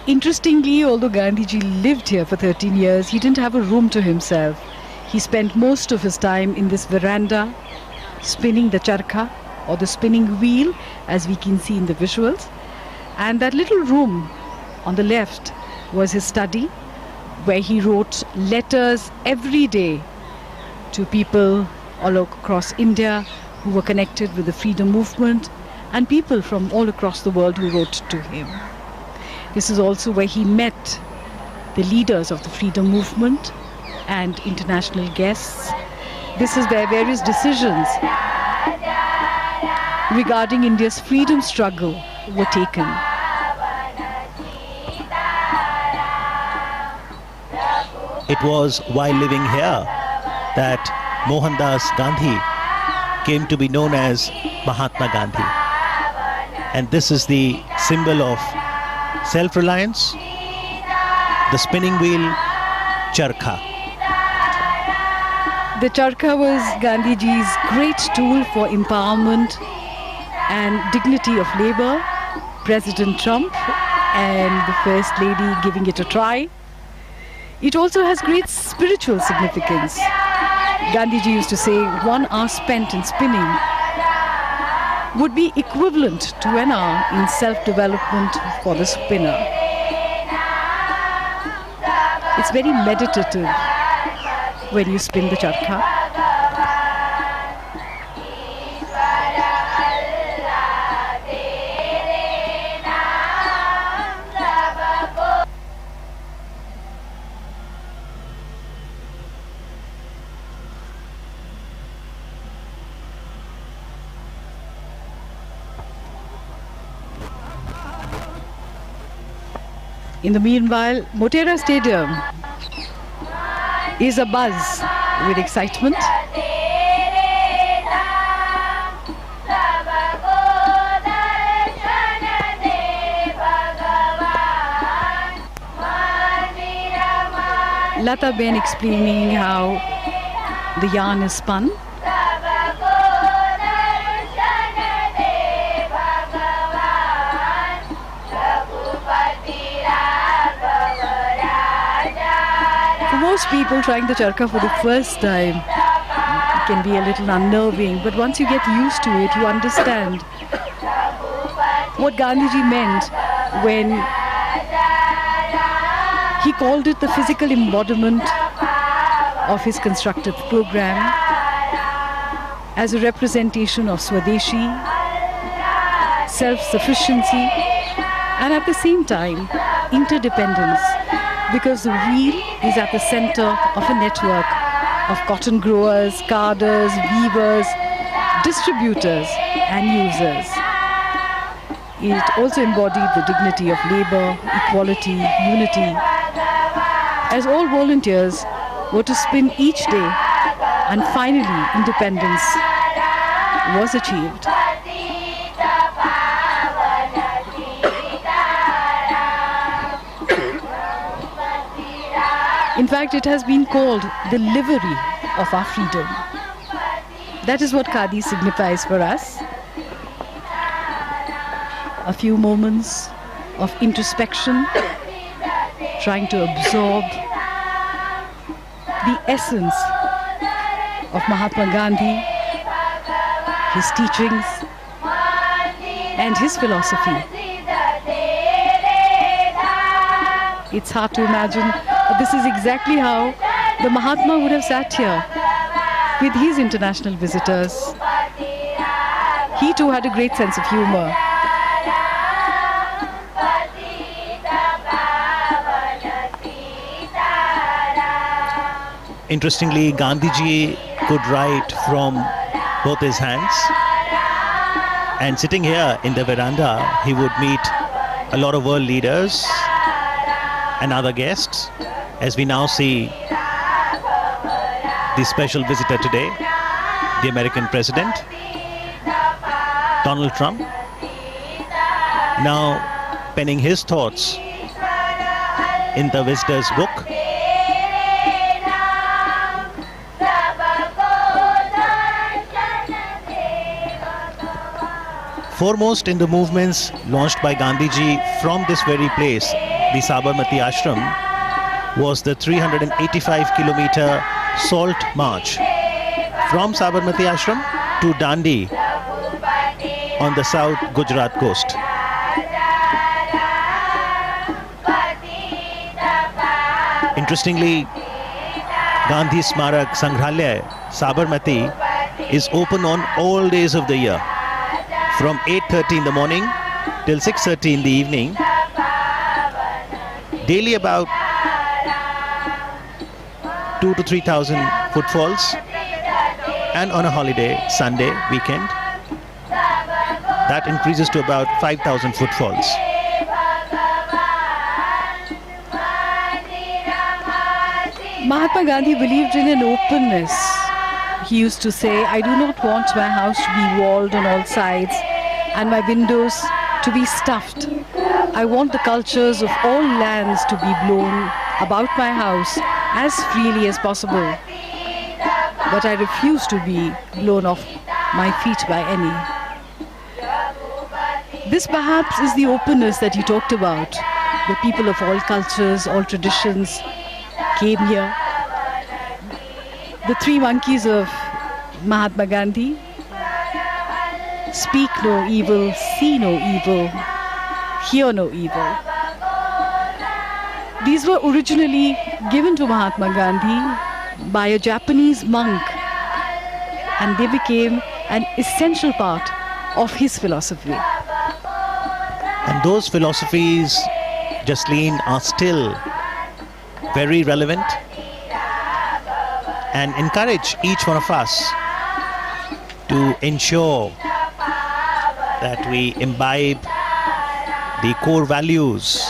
Interestingly, although Gandhiji lived here for 13 years, he didn't have a room to himself. He spent most of his time in this veranda, spinning the charkha, or the spinning wheel, as we can see in the visuals. And that little room on the left was his study, where he wrote letters every day to people all across India who were connected with the freedom movement, and people from all across the world who wrote to him. This is also where he met the leaders of the freedom movement and international guests. This is where various decisions regarding India's freedom struggle were taken. It was while living here that Mohandas Gandhi came to be known as Mahatma Gandhi. And this is the symbol of self-reliance, the spinning wheel, charkha. The charkha was Gandhiji's great tool for empowerment and dignity of labor. President Trump and the First Lady giving it a try. It also has great spiritual significance. Gandhiji used to say 1 hour spent in spinning would be equivalent to an hour in self-development for the spinner. It's very meditative when you spin the charkha. In the meanwhile, Motera Stadium is abuzz with excitement. Lata Ben explaining how the yarn is spun. Most people trying the charkha for the first time can be a little unnerving, but once you get used to it, you understand what Gandhiji meant when he called it the physical embodiment of his constructive program as a representation of Swadeshi, self-sufficiency, and at the same time, interdependence. Because the wheel is at the center of a network of cotton growers, carders, weavers, distributors and users. It also embodied the dignity of labor, equality, unity, as all volunteers were to spin each day, and finally independence was achieved. In fact, it has been called the livery of our freedom. That is what Khadi signifies for us. A few moments of introspection, trying to absorb the essence of Mahatma Gandhi, his teachings, and his philosophy. It's hard to imagine. This is exactly how the Mahatma would have sat here with his international visitors. He too had a great sense of humor. Interestingly, Gandhiji could write from both his hands, and sitting here in the veranda, he would meet a lot of world leaders and other guests. As we now see the special visitor today, the American President, Donald Trump, now penning his thoughts in the visitor's book. Foremost in the movements launched by Gandhiji from this very place, the Sabarmati ashram was the 385-kilometer salt march from Sabarmati ashram to Dandi on the south Gujarat coast. Interestingly, Gandhi Smarak Sangrahalaya, Sabarmati, is open on all days of the year from 8:30 in the morning till 6:30 in the evening. Daily about 2,000 to 3,000 footfalls, and on a holiday, Sunday, weekend, that increases to about 5,000 footfalls. Mahatma Gandhi believed in an openness. He used to say, I do not want my house to be walled on all sides and my windows to be stuffed. I want the cultures of all lands to be blown about my house as freely as possible. But I refuse to be blown off my feet by any. This perhaps is the openness that he talked about. The people of all cultures, all traditions came here. The three monkeys of Mahatma Gandhi: speak no evil, see no evil, hear no evil. These were originally given to Mahatma Gandhi by a Japanese monk, and they became an essential part of his philosophy. And those philosophies, Jasleen, are still very relevant and encourage each one of us to ensure that we imbibe the core values